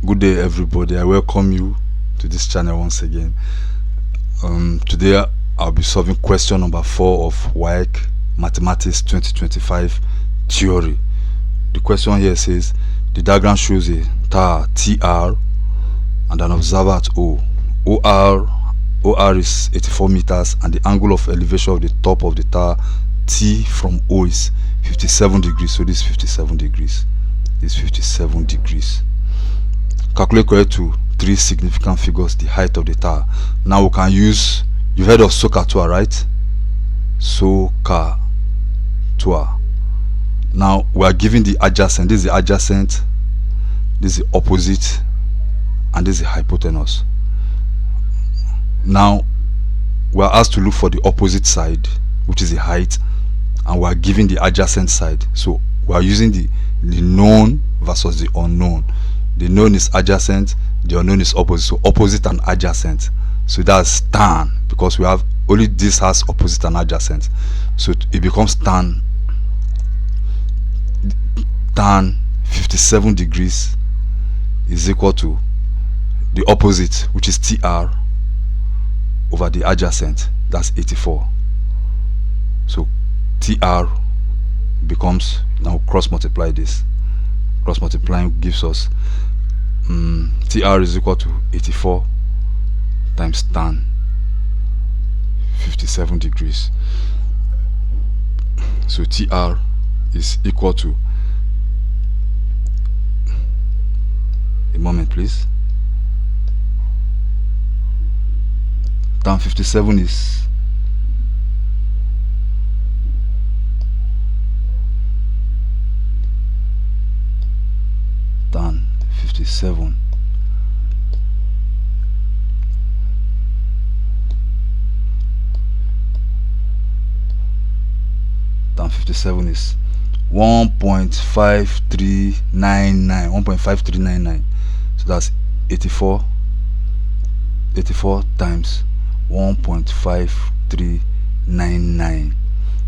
Good day, everybody. I welcome you to this channel once again. Today I'll be solving question number 4 of Waec Mathematics 2025 theory. The question here says the diagram shows a tower TR and an observer at O. OR is 84 meters and the angle of elevation of the top of the tower T from O is 57 degrees. So this is 57 degrees. This is 57 degrees. Calculate correct to 3 significant figures the height of the tower. Now we can use, you've heard of SOHCAHTOA, right? SOHCAHTOA. Now we are given the adjacent. This is the adjacent, this is the opposite, and this is the hypotenuse. Now we are asked to look for the opposite side, which is the height, and we are given the adjacent side. So we are using the known versus the unknown. The known is adjacent, the unknown is opposite. So opposite and adjacent. So that's tan, because we have only this has opposite and adjacent. So it becomes tan 57 degrees is equal to the opposite, which is TR, over the adjacent, that's 84. So TR becomes, now cross multiply this. Cross multiplying gives us TR is equal to 84 times tan 57 degrees. So TR is equal to, a moment please, tan 57 is tan 57 tan 57 is 1.5399. So that's 84 times 1.5399.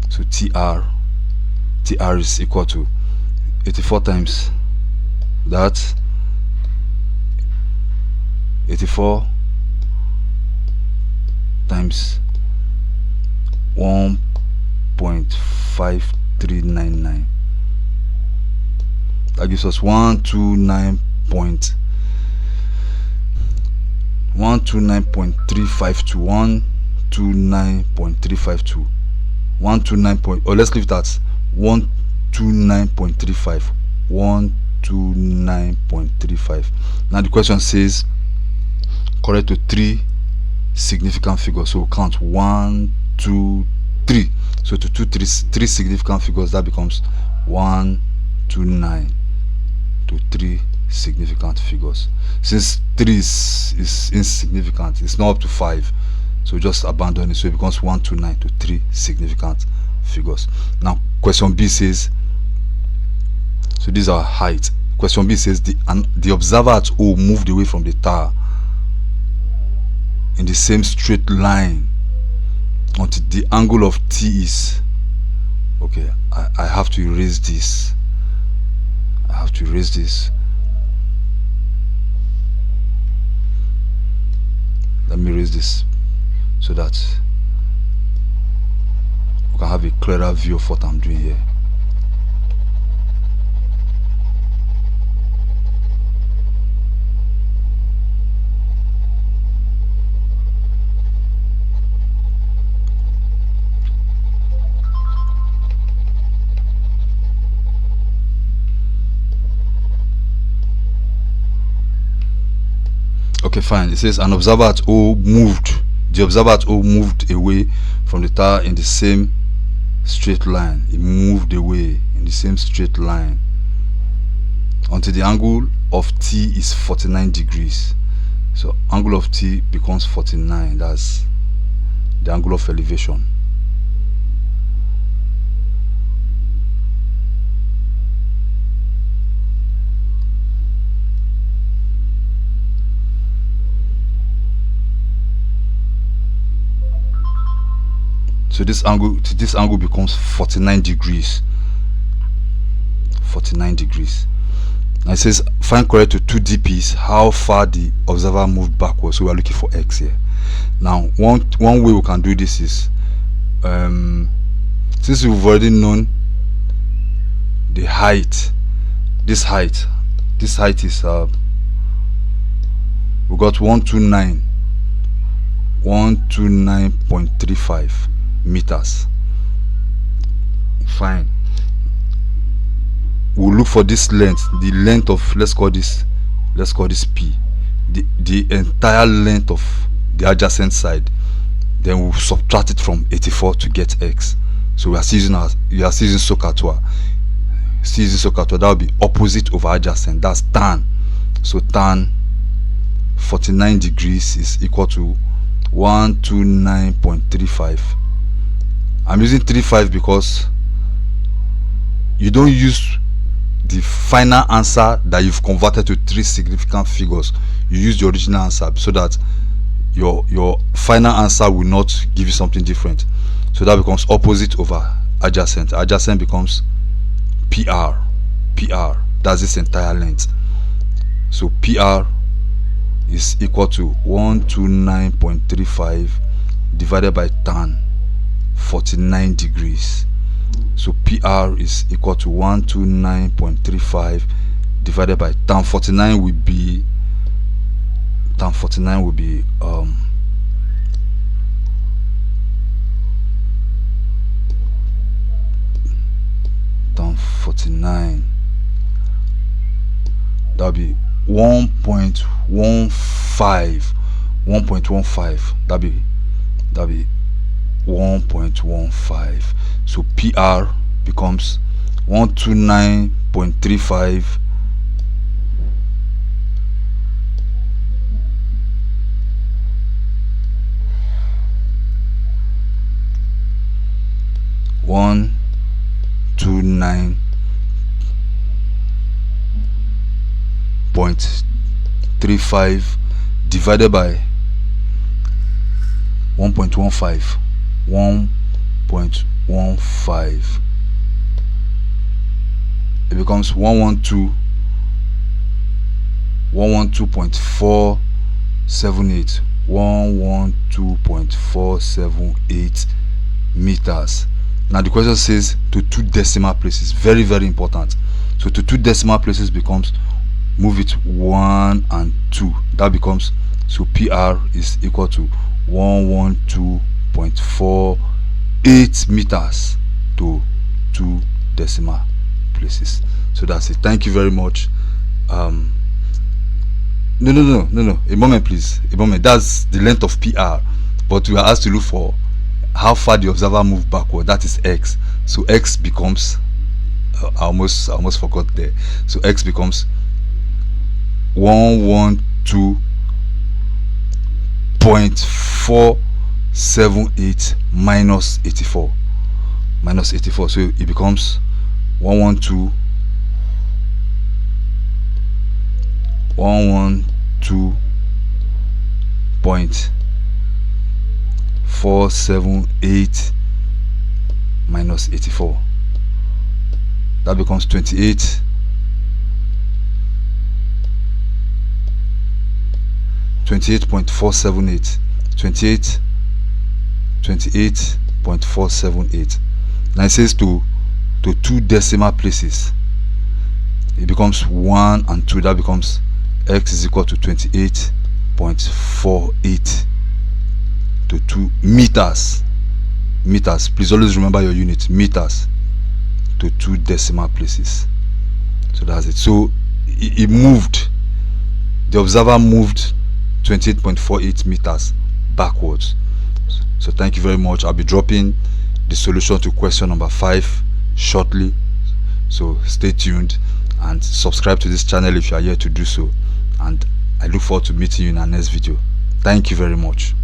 so TR is equal to 84 times that, 84 times 1.5399. that gives us 129.352 let's leave that 129.35 129.35. Now the question says correct to 3 significant figures. So we'll count 1, 2, 3. So to 3 significant figures, that becomes 129 to 3 significant figures. Since 3 is insignificant, it's not up to 5, so just abandon it. So it becomes 129 to 3 significant figures. Now question B says, so these are height. Question B says the observer at O moved away from the tower in the same straight line until the angle of T is, okay, I have to erase this. Let me erase this so that we can have a clearer view of what I'm doing here. Okay, fine. It says an observer at O moved. The observer at O moved away from the tower in the same straight line. It moved away in the same straight line until the angle of T is 49 degrees. So angle of T becomes 49. That's the angle of elevation. So this angle becomes 49 degrees. 49 degrees. Now it says find correct to 2 dps how far the observer moved backwards. So we are looking for x here. Now one way we can do this is, since we've already known the height, this height is we got 129.35 meters. Fine, we'll look for this length, the length of, let's call this p, the entire length of the adjacent side. Then we'll subtract it from 84 to get x. So we are using SOHCAHTOA. That will be opposite over adjacent. That's tan. So tan 49 degrees is equal to 129.35. I'm using 35 because you don't use the final answer that you've converted to 3 significant figures. You use the original answer so that your final answer will not give you something different. So that becomes opposite over adjacent. Adjacent becomes PR. That's this entire length. So PR is equal to 129.35 divided by tan 49 degrees. So PR is equal to 129.35 divided by tan 49 will be tan 49 will be tan 49, that'll be 1.15. That'll be 1.15. So PR becomes 129.35 129.35 divided by 1.15. It becomes 112.478 112.478 meters. Now the question says to 2 decimal places. Very, very important. So to 2 decimal places becomes, move it 1 and 2. That becomes, so PR is equal to 112.48 meters to 2 decimal places. So that's it. Thank you very much. No, a moment please, a moment. That's the length of PR, but we are asked to look for how far the observer moved backward. That is x. So x becomes I almost forgot there. So x becomes 112.478 minus 84. So it becomes 112.478 minus 84. That becomes 28.478. 28.478. Now it says to 2 decimal places. It becomes 1 and 2. That becomes x is equal to 28.48 to 2 meters. Please always remember your unit, meters to 2 decimal places. So that's it. So it moved, the observer moved 28.48 meters backwards. So thank you very much. I'll be dropping the solution to question number 5 shortly, so stay tuned and subscribe to this channel if you are here to do so, and I look forward to meeting you in our next video. Thank you very much.